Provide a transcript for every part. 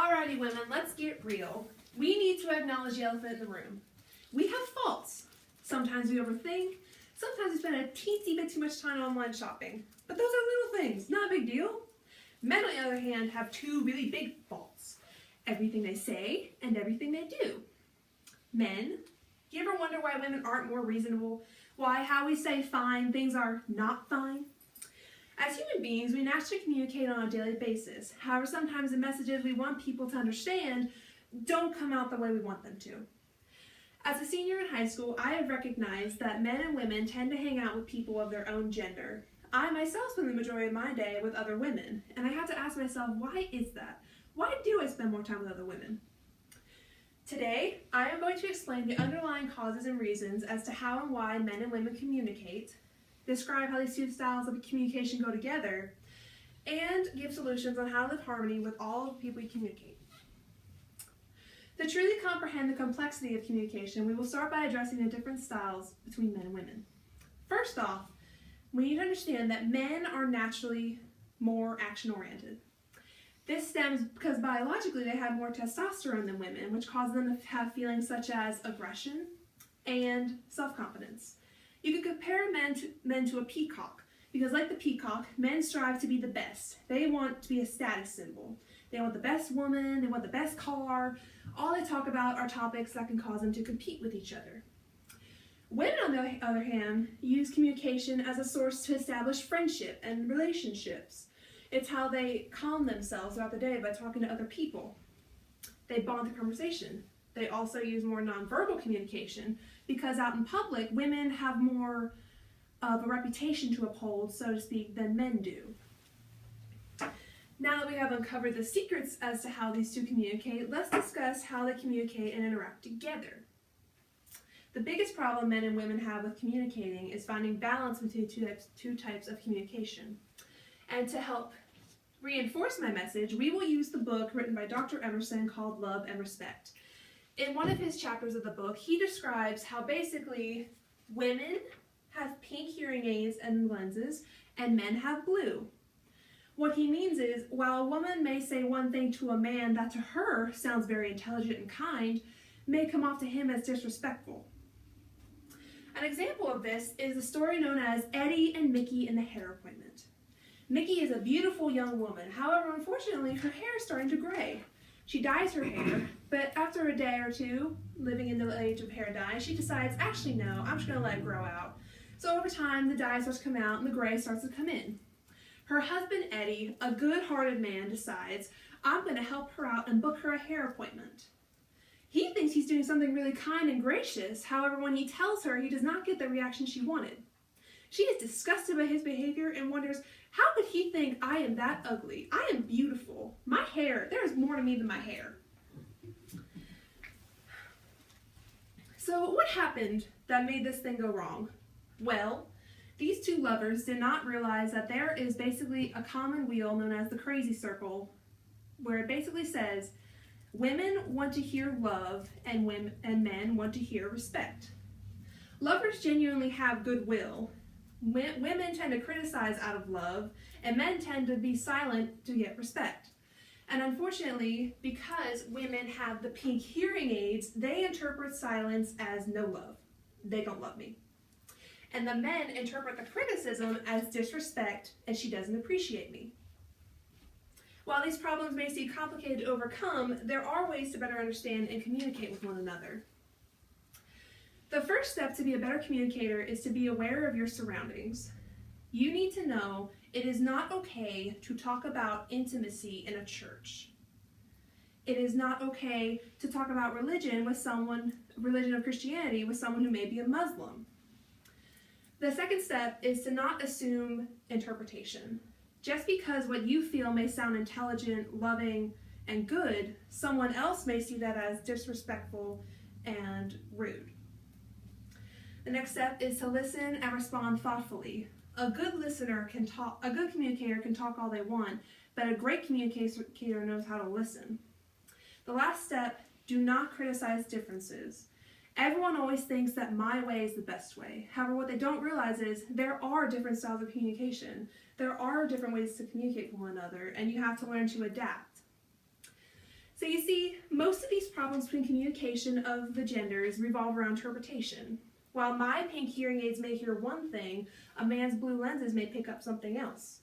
Alrighty, women, let's get real. We need to acknowledge the elephant in the room. We have faults. Sometimes we overthink. Sometimes we spend a teensy bit too much time online shopping. But those are little things, not a big deal. Men, on the other hand, have two really big faults. Everything they say and everything they do. Men, you ever wonder why women aren't more reasonable? Why how we say fine, things are not fine? As human beings, we naturally communicate on a daily basis. However, sometimes the messages we want people to understand don't come out the way we want them to. As a senior in high school, I have recognized that men and women tend to hang out with people of their own gender. I myself spend the majority of my day with other women, and I have to ask myself, why is that? Why do I spend more time with other women? Today, I am going to explain the underlying causes and reasons as to how and why men and women communicate, describe how these two styles of communication go together, and give solutions on how to live harmony with all of the people we communicate. To truly comprehend the complexity of communication, we will start by addressing the different styles between men and women. First off, we need to understand that men are naturally more action-oriented. This stems because biologically they have more testosterone than women, which causes them to have feelings such as aggression and self-confidence. You can compare men to a peacock, because like the peacock, men strive to be the best. They want to be a status symbol. They want the best woman, they want the best car. All they talk about are topics that can cause them to compete with each other. Women, on the other hand, use communication as a source to establish friendship and relationships. It's how they calm themselves throughout the day by talking to other people. They bond through conversation. They also use more nonverbal communication because out in public, women have more of a reputation to uphold, so to speak, than men do. Now that we have uncovered the secrets as to how these two communicate, let's discuss how they communicate and interact together. The biggest problem men and women have with communicating is finding balance between two types of communication. And to help reinforce my message, we will use the book written by Dr. Emerson called Love and Respect. In one of his chapters of the book, he describes how basically women have pink hearing aids and lenses, and men have blue. What he means is, while a woman may say one thing to a man that to her sounds very intelligent and kind, may come off to him as disrespectful. An example of this is the story known as Eddie and Mickey in the hair appointment. Mickey is a beautiful young woman. However, unfortunately, her hair is starting to gray. She dyes her hair, but after a day or two, living in the age of hair dye, she decides, actually no, I'm just going to let it grow out. So over time, the dye starts to come out and the gray starts to come in. Her husband, Eddie, a good-hearted man, decides, I'm going to help her out and book her a hair appointment. He thinks he's doing something really kind and gracious. However, when he tells her, he does not get the reaction she wanted. She is disgusted by his behavior and wonders, how could he think I am that ugly? I am beautiful. My hair, there is more to me than my hair. So what happened that made this thing go wrong? Well, these two lovers did not realize that there is basically a common wheel known as the crazy circle, where it basically says, women want to hear love and men want to hear respect. Lovers genuinely have goodwill. Women tend to criticize out of love, and men tend to be silent to get respect. And unfortunately, because women have the pink hearing aids, they interpret silence as no love. They don't love me. And the men interpret the criticism as disrespect, and she doesn't appreciate me. While these problems may seem complicated to overcome, there are ways to better understand and communicate with one another. The first step to be a better communicator is to be aware of your surroundings. You need to know it is not okay to talk about intimacy in a church. It is not okay to talk about religion of Christianity with someone who may be a Muslim. The second step is to not assume interpretation. Just because what you feel may sound intelligent, loving, and good, someone else may see that as disrespectful and rude. The next step is to listen and respond thoughtfully. A good communicator can talk all they want, but a great communicator knows how to listen. The last step, do not criticize differences. Everyone always thinks that my way is the best way. However, what they don't realize is there are different styles of communication. There are different ways to communicate with one another, and you have to learn to adapt. So you see, most of these problems between communication of the genders revolve around interpretation. While my pink hearing aids may hear one thing, a man's blue lenses may pick up something else.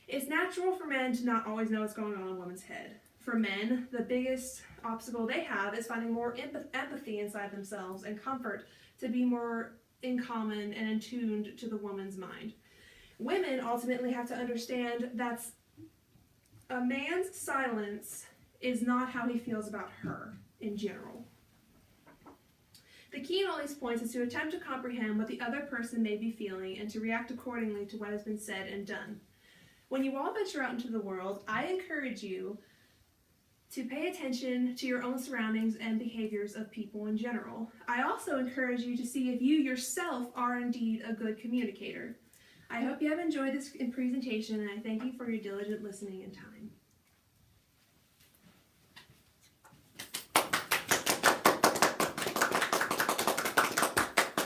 It's natural for men to not always know what's going on in a woman's head. For men, the biggest obstacle they have is finding more empathy inside themselves and comfort to be more in common and attuned to the woman's mind. Women ultimately have to understand that a man's silence is not how he feels about her in general. The key in all these points is to attempt to comprehend what the other person may be feeling and to react accordingly to what has been said and done. When you all venture out into the world, I encourage you to pay attention to your own surroundings and behaviors of people in general. I also encourage you to see if you yourself are indeed a good communicator. I hope you have enjoyed this presentation, and I thank you for your diligent listening and time.